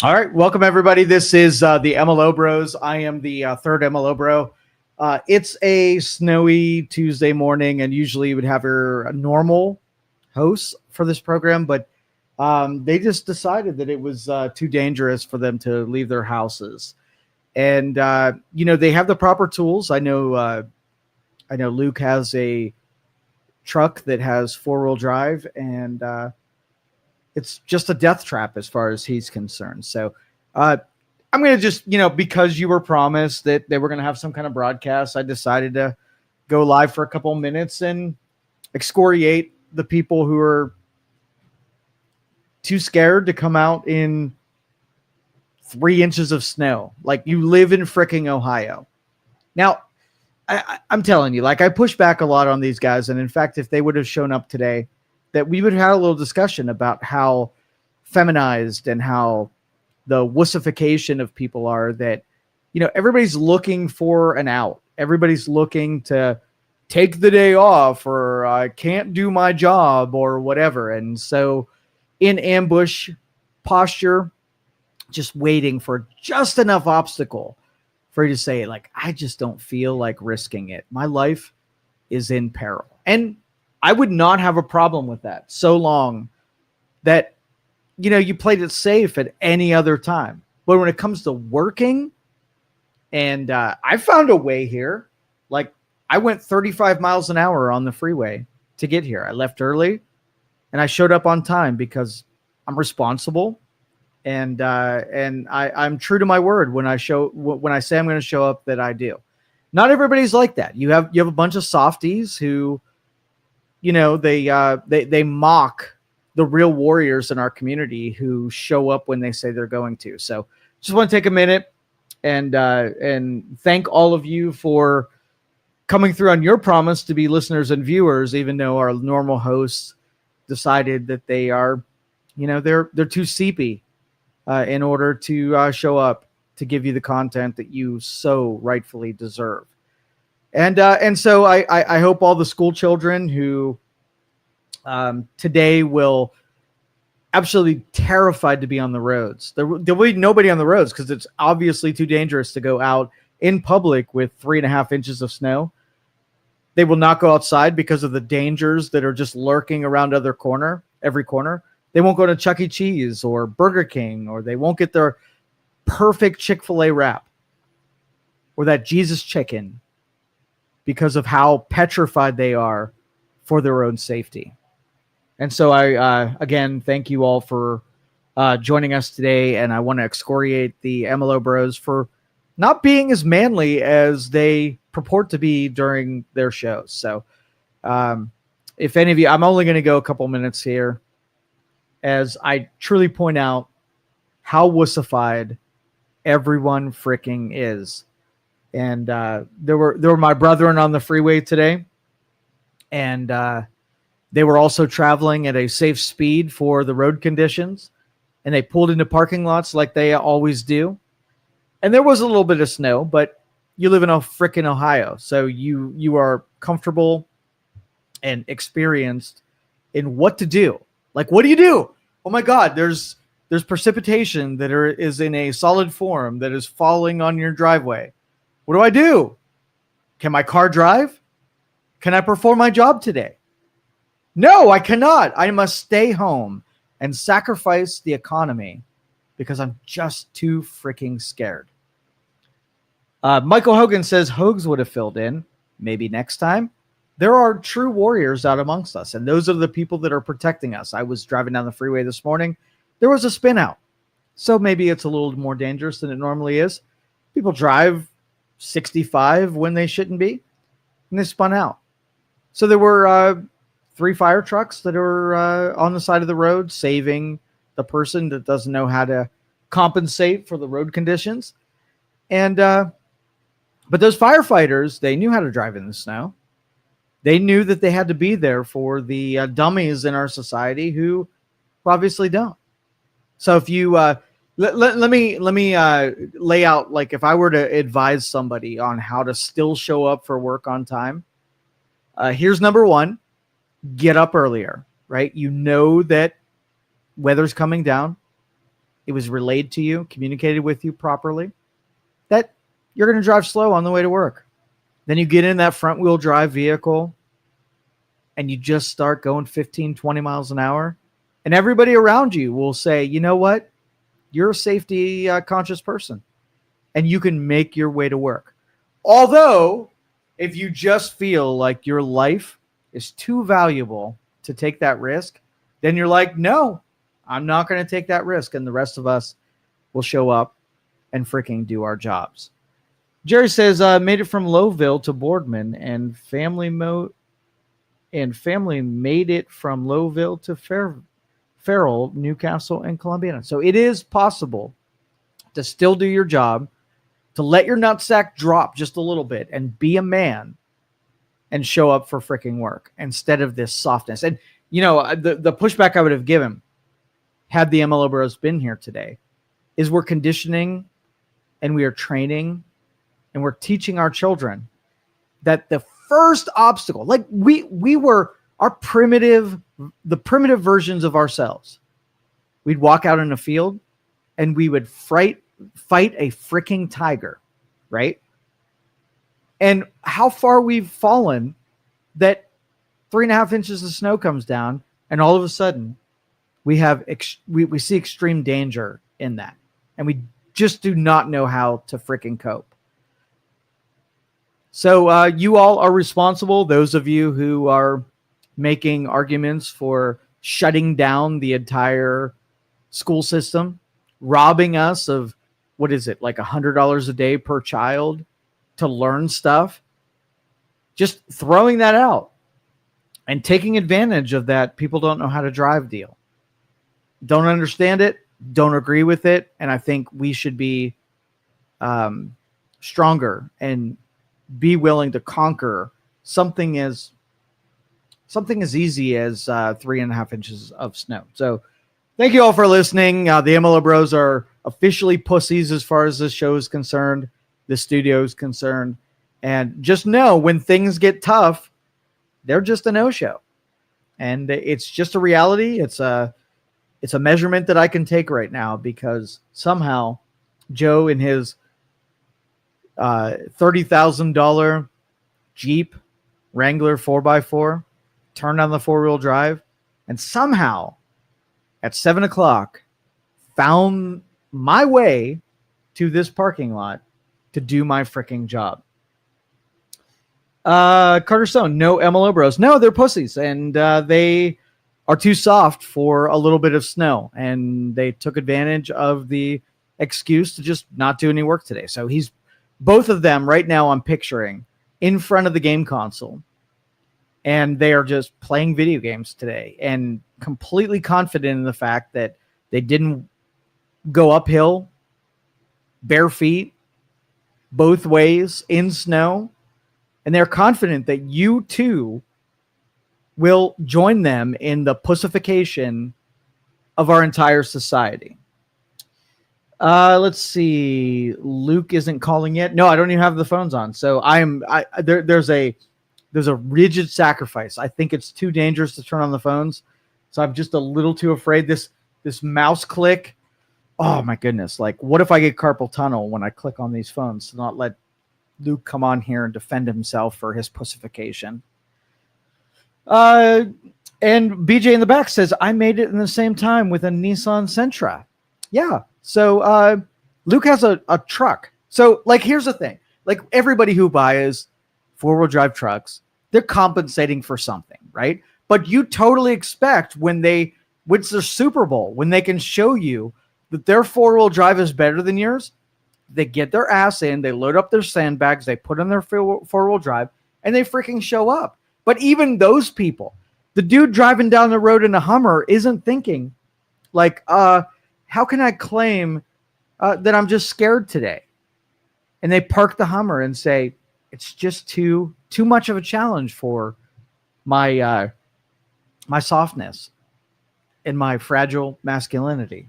All right, welcome everybody. This is the MLO Bros. I am the third MLO Bro. It's a snowy Tuesday morning, and usually you would have a normal host for this program, but they just decided that it was too dangerous for them to leave their houses. And they have the proper tools. I know Luke has a truck that has four-wheel drive, and it's just a death trap as far as he's concerned. So I'm going to just, because you were promised that they were going to have some kind of broadcast, I decided to go live for a couple minutes and excoriate the people who are too scared to come out in 3 inches of snow. Like, you live in fricking Ohio. Now, I'm telling you, like, I push back a lot on these guys. And in fact, if they would have shown up today, that we would have had a little discussion about how feminized and how the wussification of people are, that, everybody's looking for an out. Everybody's looking to take the day off, or I can't do my job or whatever. And so in ambush posture, just waiting for just enough obstacle for you to say, like, I just don't feel like risking it. My life is in peril. And I would not have a problem with that, so long that, you played it safe at any other time. But when it comes to working, and I found a way here. Like, I went 35 miles an hour on the freeway to get here. I left early, and I showed up on time because I'm responsible, and I'm true to my word when I say I'm going to show up, that I do. Not everybody's like that. You have a bunch of softies who, they mock the real warriors in our community who show up when they say they're going to. So just want to take a minute and thank all of you for coming through on your promise to be listeners and viewers, even though our normal hosts decided that they are, they're too seepy in order to show up to give you the content that you so rightfully deserve. And so I hope all the school children who today will absolutely terrified to be on the roads. There will be nobody on the roads because it's obviously too dangerous to go out in public with 3.5 inches of snow. They will not go outside because of the dangers that are just lurking around every corner. They won't go to Chuck E. Cheese or Burger King, or they won't get their perfect Chick-fil-A wrap or that Jesus chicken, because of how petrified they are for their own safety. And so I, again, thank you all for joining us today. And I want to excoriate the MLO Bros for not being as manly as they purport to be during their shows. So if any of you, I'm only going to go a couple minutes here as I truly point out how wussified everyone freaking is. And there were my brethren on the freeway today, and they were also traveling at a safe speed for the road conditions, and they pulled into parking lots like they always do. And there was a little bit of snow, but you live in a frickin' Ohio, so you are comfortable and experienced in what to do. Like, what do you do? Oh my God, there's precipitation that is in a solid form that is falling on your driveway. What do I do? Can my car drive? Can I perform my job today? No, I cannot. I must stay home and sacrifice the economy because I'm just too freaking scared. Michael Hogan says Hogs would have filled in. Maybe next time. There are true warriors out amongst us, and those are the people that are protecting us. I was driving down the freeway this morning. There was a spin out. So maybe it's a little more dangerous than it normally is. People drive 65 when they shouldn't be, and they spun out. So there were 3 fire trucks that are on the side of the road saving the person that doesn't know how to compensate for the road conditions. And but those firefighters, they knew how to drive in the snow. They knew that they had to be there for the dummies in our society who obviously don't. So if you let me lay out, like, if I were to advise somebody on how to still show up for work on time, here's number one: get up earlier. Right? You know that weather's coming down. it was relayed to you, communicated with you properly, that you're going to drive slow on the way to work. Then you get in that front wheel drive vehicle and you just start going 15, 20 miles an hour. And everybody around you will say, you know what? You're a safety conscious person and you can make your way to work. Although, if you just feel like your life is too valuable to take that risk, then you're like, no, I'm not going to take that risk. And the rest of us will show up and freaking do our jobs. Jerry says, made it from Lowville to Boardman and family made it from Lowville to Farrell, Newcastle, and Columbiana. So it is possible to still do your job, to let your nutsack drop just a little bit and be a man and show up for freaking work instead of this softness. And, you know, the pushback I would have given had the MLO Bros been here today is we're conditioning and we are training and we're teaching our children that the first obstacle, like we were the primitive versions of ourselves. We'd walk out in a field and we would fight a freaking tiger, right? And how far we've fallen that 3.5 inches of snow comes down and all of a sudden we have we see extreme danger in that. And we just do not know how to freaking cope. So you all are responsible. Those of you who are making arguments for shutting down the entire school system, robbing us of, what is it, like $100 a day per child to learn stuff, just throwing that out and taking advantage of that people don't know how to drive deal. Don't understand it, don't agree with it, and I think we should be stronger and be willing to conquer something as easy as 3.5 inches of snow. So thank you all for listening. The MLO Bros are officially pussies as far as this show is concerned, the studio is concerned. And just know when things get tough, they're just a no-show. And it's just a reality. It's a measurement that I can take right now because somehow Joe in his $30,000 Jeep Wrangler 4x4 turned on the 4-wheel drive and somehow at 7:00 found my way to this parking lot to do my freaking job. Carter Stone, no MLO Bros. No, they're pussies and they are too soft for a little bit of snow and they took advantage of the excuse to just not do any work today. So both of them right now I'm picturing in front of the game console and they are just playing video games today and completely confident in the fact that they didn't go uphill, bare feet, both ways in snow. And they're confident that you too will join them in the pussification of our entire society. Let's see. Luke isn't calling yet. No, I don't even have the phones on. So there's a rigid sacrifice. I think it's too dangerous to turn on the phones. So I'm just a little too afraid. This mouse click. Oh my goodness. Like, what if I get carpal tunnel when I click on these phones to not let Luke come on here and defend himself for his pussification? And BJ in the back says, I made it in the same time with a Nissan Sentra. Yeah. So Luke has a truck. So, like, here's the thing. Like, everybody who buys 4-wheel drive trucks, they're compensating for something, right? But you totally expect when it's their Super Bowl, when they can show you that their 4-wheel drive is better than yours, they get their ass in, they load up their sandbags, they put on their 4-wheel drive, and they freaking show up. But even those people, the dude driving down the road in a Hummer isn't thinking, like, how can I claim that I'm just scared today? And they park the Hummer and say, it's just too much of a challenge for my softness and my fragile masculinity.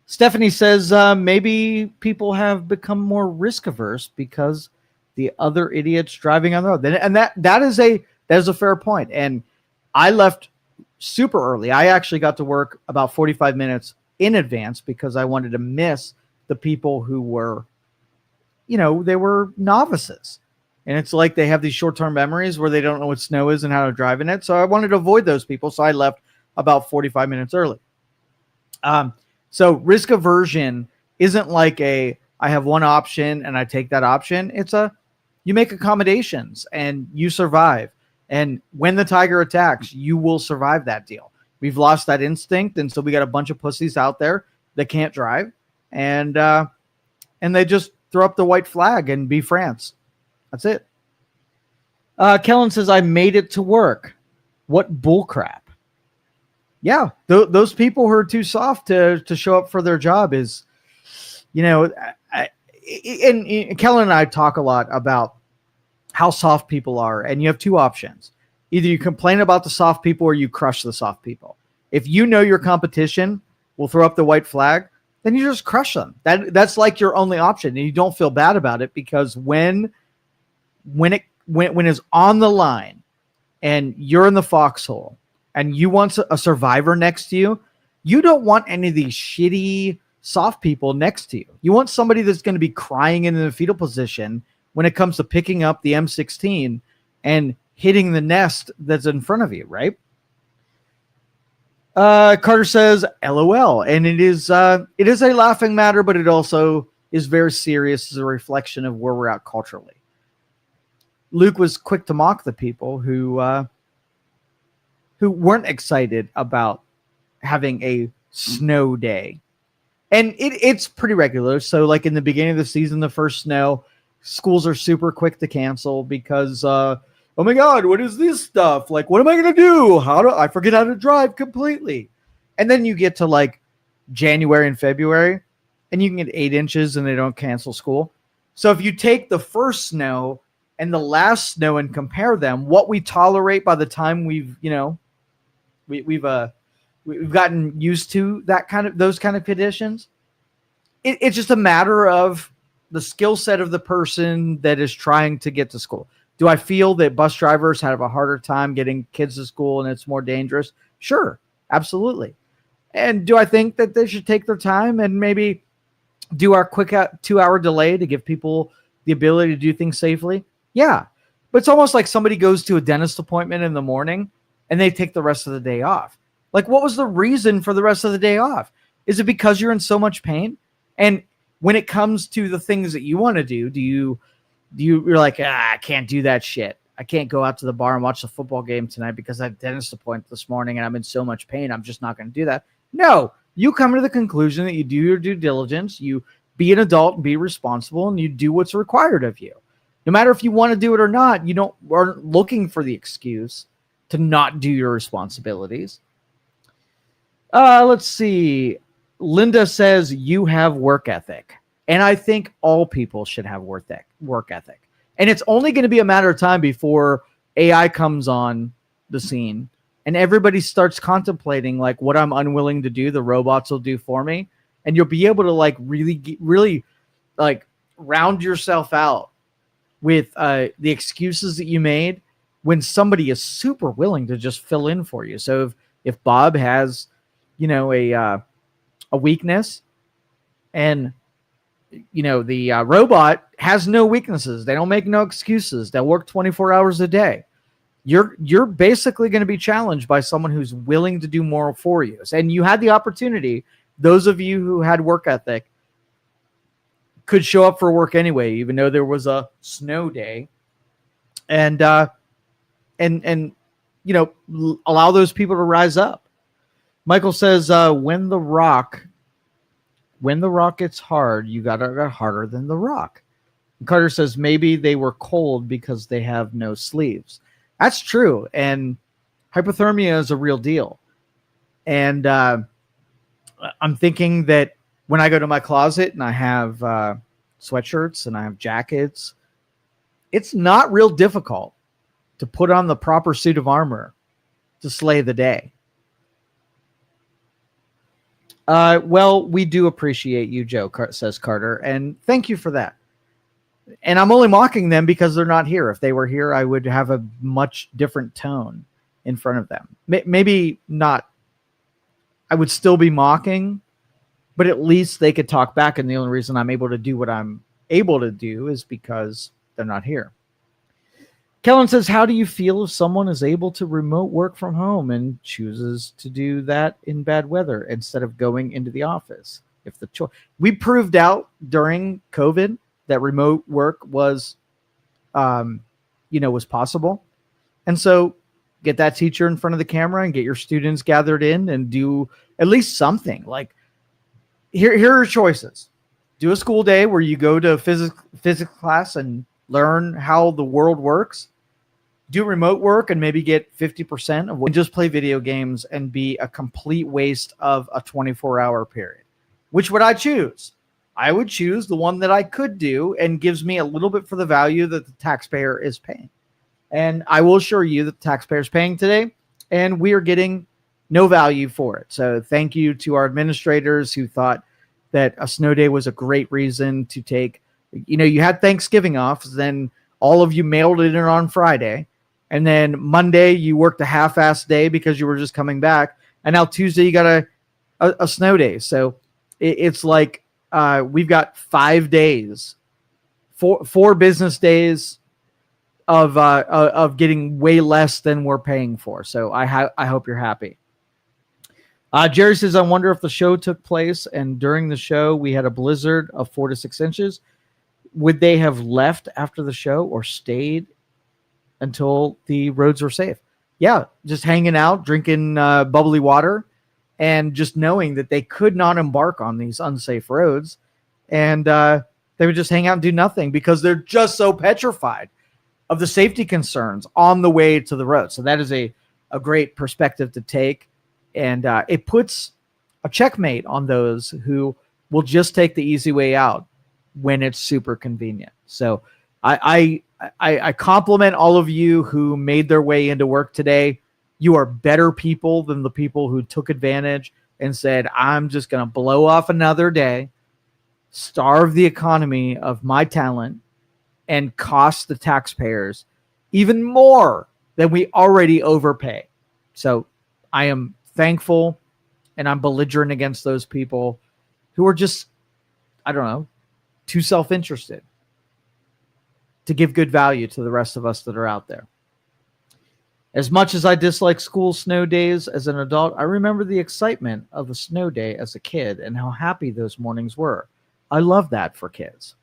Stephanie says maybe people have become more risk averse because the other idiots driving on the road. And that is a fair point. And I left super early. I actually got to work about 45 minutes in advance because I wanted to miss the people who were, they were novices. And it's like they have these short-term memories where they don't know what snow is and how to drive in it. So I wanted to avoid those people. So I left about 45 minutes early. So risk aversion isn't like I have one option and I take that option. It's you make accommodations and you survive. And when the tiger attacks, you will survive that deal. We've lost that instinct. And so we got a bunch of pussies out there that can't drive. And they just throw up the white flag and be France. That's it. Kellen says, I made it to work. What bullcrap. Yeah, those people who are too soft to show up for their job is, and Kellen and I talk a lot about how soft people are. And you have two options. Either you complain about the soft people or you crush the soft people. If you know your competition will throw up the white flag, then you just crush them. That's like your only option. And you don't feel bad about it because when it's on the line and you're in the foxhole and you want a survivor next to you, you don't want any of these shitty soft people next to you. You want somebody that's going to be crying in the fetal position when it comes to picking up the M16 and hitting the nest that's in front of you, right? Carter says, LOL. And it is a laughing matter, but it also is very serious as a reflection of where we're at culturally. Luke was quick to mock the people who weren't excited about having a snow day. And it's pretty regular. So like in the beginning of the season, the first snow, schools are super quick to cancel because, oh my God, what is this stuff? Like, what am I going to do? I forget how to drive completely. And then you get to like January and February and you can get 8 inches and they don't cancel school. So if you take the first snow and the last snow and compare them, what we tolerate by the time we've gotten used to those kind of conditions, it's just a matter of the skill set of the person that is trying to get to school. Do I feel that bus drivers have a harder time getting kids to school and it's more dangerous? Sure, absolutely. And do I think that they should take their time and maybe do our quick 2-hour delay to give people the ability to do things safely? Yeah. But it's almost like somebody goes to a dentist appointment in the morning and they take the rest of the day off. Like, what was the reason for the rest of the day off? Is it because you're in so much pain? And when it comes to the things that you want to do, you're like, I can't do that shit. I can't go out to the bar and watch the football game tonight because I had a dentist appointment this morning and I'm in so much pain. I'm just not going to do that. No, you come to the conclusion that you do your due diligence, you be an adult and be responsible, and you do what's required of you. No matter if you want to do it or not, you aren't looking for the excuse to not do your responsibilities. Let's see. Linda says you have work ethic. And I think all people should have work ethic. And it's only going to be a matter of time before AI comes on the scene and everybody starts contemplating like what I'm unwilling to do, the robots will do for me. And you'll be able to like really like round yourself out with the excuses that you made when somebody is super willing to just fill in for you. So if Bob has, a weakness and the robot has no weaknesses. They don't make no excuses. They work 24 hours a day. You're basically going to be challenged by someone who's willing to do more for you. And you had the opportunity. Those of you who had work ethic could show up for work anyway, even though there was a snow day, and allow those people to rise up. Michael says, when the rock gets hard, you got to get harder than the rock. And Carter says, maybe they were cold because they have no sleeves. That's true. And hypothermia is a real deal. And I'm thinking that when I go to my closet and I have sweatshirts and I have jackets, it's not real difficult to put on the proper suit of armor to slay the day. Well, we do appreciate you, Joe, says Carter, and thank you for that. And I'm only mocking them because they're not here. If they were here, I would have a much different tone in front of them. Maybe not. I would still be mocking, but at least they could talk back. And the only reason I'm able to do what I'm able to do is because they're not here. Kellen says, how do you feel if someone is able to remote work from home and chooses to do that in bad weather instead of going into the office? If the we proved out during COVID that remote work was, was possible. And so get that teacher in front of the camera and get your students gathered in and do at least something. Like here are choices. Do a school day where you go to physics class and learn how the world works. Do remote work and maybe get 50% of what, and just play video games and be a complete waste of a 24-hour period. Which would I choose? I would choose the one that I could do and gives me a little bit for the value that the taxpayer is paying. And I will assure you that the taxpayer is paying today, and we are getting no value for it. So thank you to our administrators who thought that a snow day was a great reason to take, you had Thanksgiving off, then all of you mailed it in on Friday. And then Monday you worked a half-assed day because you were just coming back. And now Tuesday you got a snow day. So it's like we've got 5 days, four business days of getting way less than we're paying for. So I hope you're happy. Jerry says, I wonder if the show took place and during the show we had a blizzard of 4 to 6 inches. Would they have left after the show or stayed until the roads were safe? Yeah, just hanging out, drinking bubbly water, and just knowing that they could not embark on these unsafe roads. And they would just hang out and do nothing because they're just so petrified of the safety concerns on the way to the road. So that is a great perspective to take. And it puts a checkmate on those who will just take the easy way out when it's super convenient. So I compliment all of you who made their way into work today. You are better people than the people who took advantage and said, I'm just going to blow off another day, starve the economy of my talent, and cost the taxpayers even more than we already overpay. So I am thankful, and I'm belligerent against those people who are just, too self-interested to give good value to the rest of us that are out there. As much as I dislike school snow days as an adult, I remember the excitement of a snow day as a kid and how happy those mornings were. I love that for kids.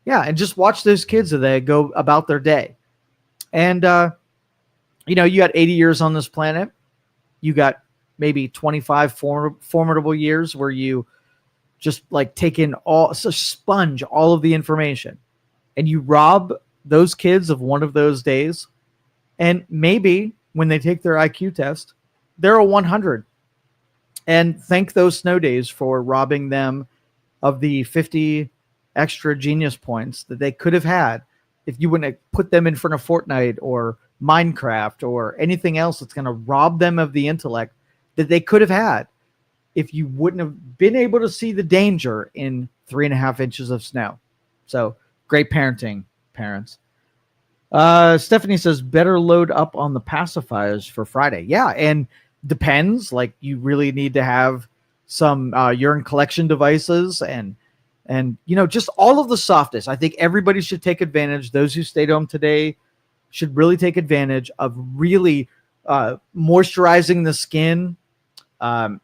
Yeah, and just watch those kids as they go about their day. And, you got 80 years on this planet. You got maybe 25 formidable years where you just take in sponge all of the information. And you rob those kids of one of those days. And maybe when they take their IQ test, they're a 100. And thank those snow days for robbing them of the 50 extra genius points that they could have had if you wouldn't have put them in front of Fortnite or Minecraft or anything else that's going to rob them of the intellect that they could have had if you wouldn't have been able to see the danger in 3.5 inches of snow. So great parenting, parents. Stephanie says, better load up on the pacifiers for Friday. Yeah, and depends. You really need to have some urine collection devices and just all of the softness. I think everybody should take advantage. Those who stayed home today should really take advantage of really moisturizing the skin,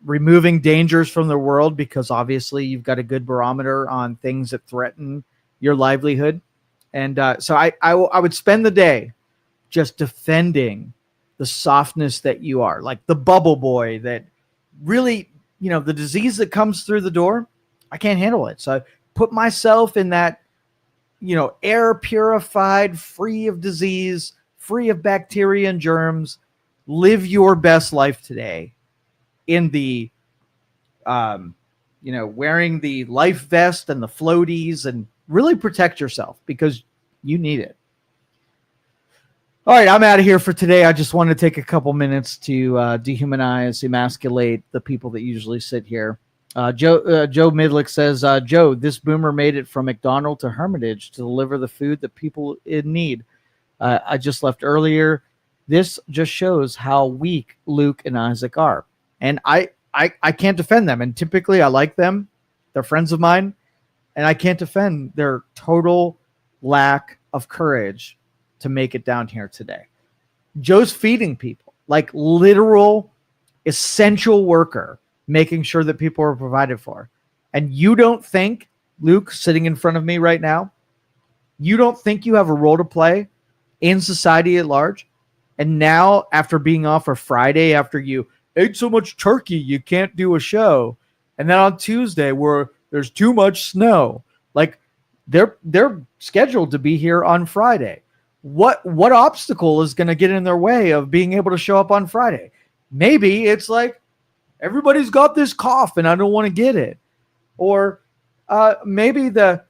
removing dangers from the world, because obviously you've got a good barometer on things that threaten your livelihood. And so I would spend the day just defending the softness that you are, like the bubble boy that really, the disease that comes through the door, I can't handle it. So I put myself in that, air purified, free of disease, free of bacteria and germs. Live your best life today in the, wearing the life vest and the floaties, and really protect yourself because you need it. All right, I'm out of here for today. I just wanted to take a couple minutes to dehumanize, emasculate the people that usually sit here. Joe Midlick says, Joe, this boomer made it from McDonald to Hermitage to deliver the food that people in need. I just left earlier. This just shows how weak Luke and Isaac are. And I can't defend them. And typically I like them. They're friends of mine, and I can't defend their total lack of courage to make it down here today. Joe's feeding people, like literal essential worker, making sure that people are provided for. And you don't think, Luke, sitting in front of me right now, you don't think you have a role to play in society at large? And now, after being off for Friday, after you ate so much turkey, you can't do a show. And then on Tuesday, where there's too much snow, like they're scheduled to be here on Friday. What obstacle is going to get in their way of being able to show up on Friday? Maybe it's like, everybody's got this cough and I don't want to get it. Or maybe the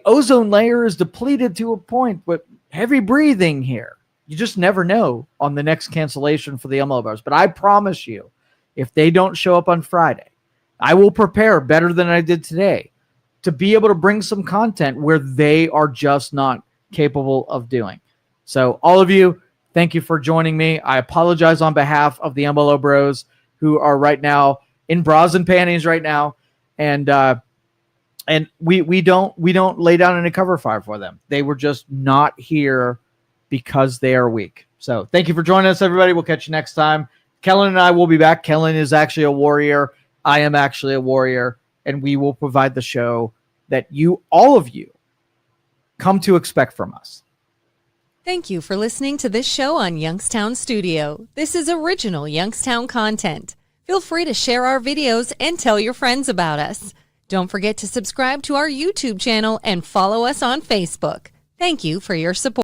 ozone layer is depleted to a point, but heavy breathing here. You just never know on the next cancellation for the MLO Bros. But I promise you, if they don't show up on Friday, I will prepare better than I did today to be able to bring some content where they are just not capable of doing. So all of you, thank you for joining me. I apologize on behalf of the MLO Bros who are right now in bras and panties right now. And we don't lay down any cover fire for them. They were just not here because they are weak. So thank you for joining us, everybody. We'll catch you next time. Kellen and I will be back. Kellen is actually a warrior. I am actually a warrior, and we will provide the show that all of you come to expect from us. Thank you for listening to this show on Youngstown Studio. This is original Youngstown content. Feel free to share our videos and tell your friends about us. Don't forget to subscribe to our YouTube channel and follow us on Facebook. Thank you for your support.